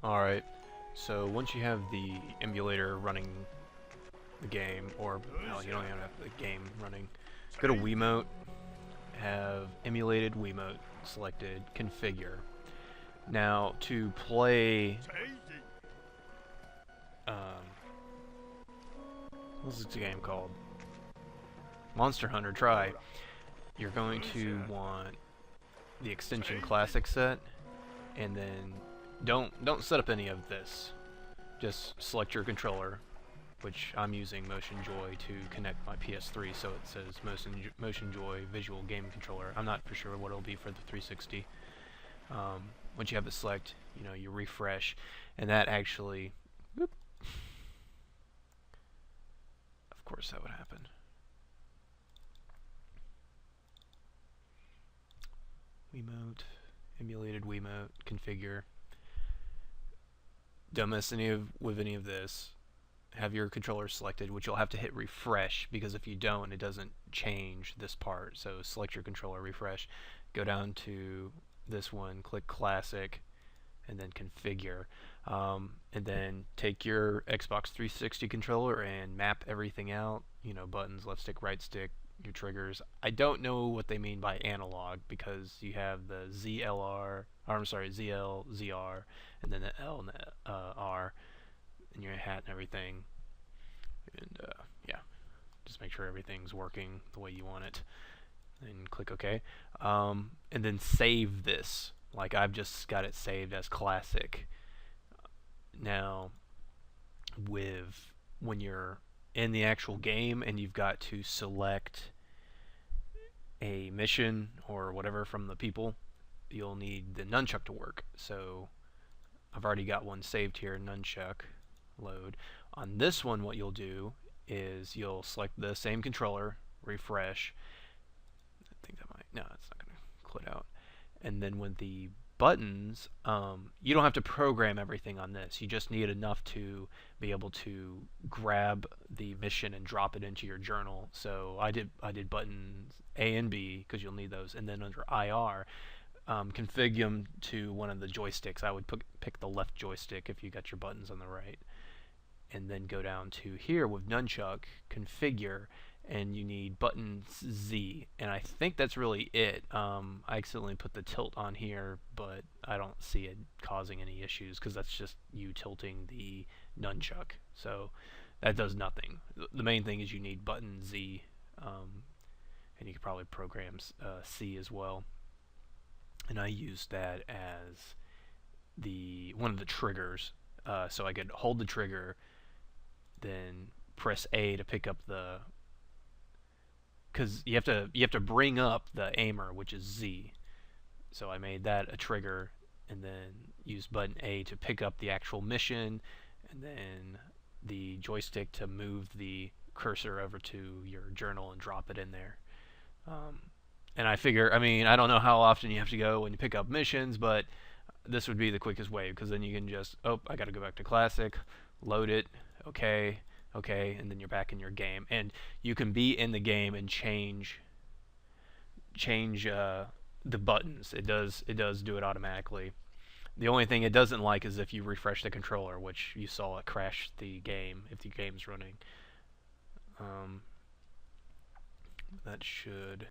Alright, so once you have the emulator running the game, or no, you don't even have the game running, go to Wiimote, have emulated Wiimote selected, configure. Now, to play, what's this game called? Monster Hunter Try. You're going to want the extension classic set, and then don't set up any of this. Just select your controller, which I'm using Motion Joy to connect my PS3, so it says Motion Joy Visual Game Controller. I'm not for sure what it'll be for the 360. Once you have it select, you refresh, and that actually, whoop, of course that would happen. Wiimote, emulated Wiimote, configure. Don't mess with any of this. Have your controller selected, which you'll have to hit refresh, because if you don't, it doesn't change this part. So select your controller, refresh, go down to this one, click classic, and then configure. And then take your Xbox 360 controller and map everything out, buttons, left stick, right stick, your triggers. I don't know what they mean by analog, because you have the ZLR, or I'm sorry, ZL, ZR, and then the L and the R, and your hat and everything. And yeah, just make sure everything's working the way you want it. And click OK. And then save this. Like I've just got it saved as classic. Now, when you're in the actual game and you've got to select a mission or whatever from the people, you'll need the nunchuck to work. So I've already got one saved here, nunchuck, load. On this one, what you'll do is you'll select the same controller, refresh. I think that might, no, it's not going to quit out. And then with the buttons, you don't have to program everything on this. You just need enough to be able to grab the mission and drop it into your journal. So I did buttons A and B, because you'll need those, and then under IR, configure them to one of the joysticks. I would pick the left joystick if you got your buttons on the right. And then go down to here with nunchuck, configure, and you need button Z. And I think that's really it. I accidentally put the tilt on here, but I don't see it causing any issues, because that's just you tilting the nunchuck. So that does nothing. The main thing is you need button Z, and you could probably program C as well. And I used that as one of the triggers, so I could hold the trigger, then press A to pick up the, because you have to bring up the aimer, which is Z. So I made that a trigger, and then use button A to pick up the actual mission, and then the joystick to move the cursor over to your journal and drop it in there. And I figure, I don't know how often you have to go when you pick up missions, but this would be the quickest way, because then you can just, I got to go back to classic, load it, okay, and then you're back in your game. And you can be in the game and change the buttons. It does do it automatically. The only thing it doesn't like is if you refresh the controller, which you saw it crash the game if the game's running. That should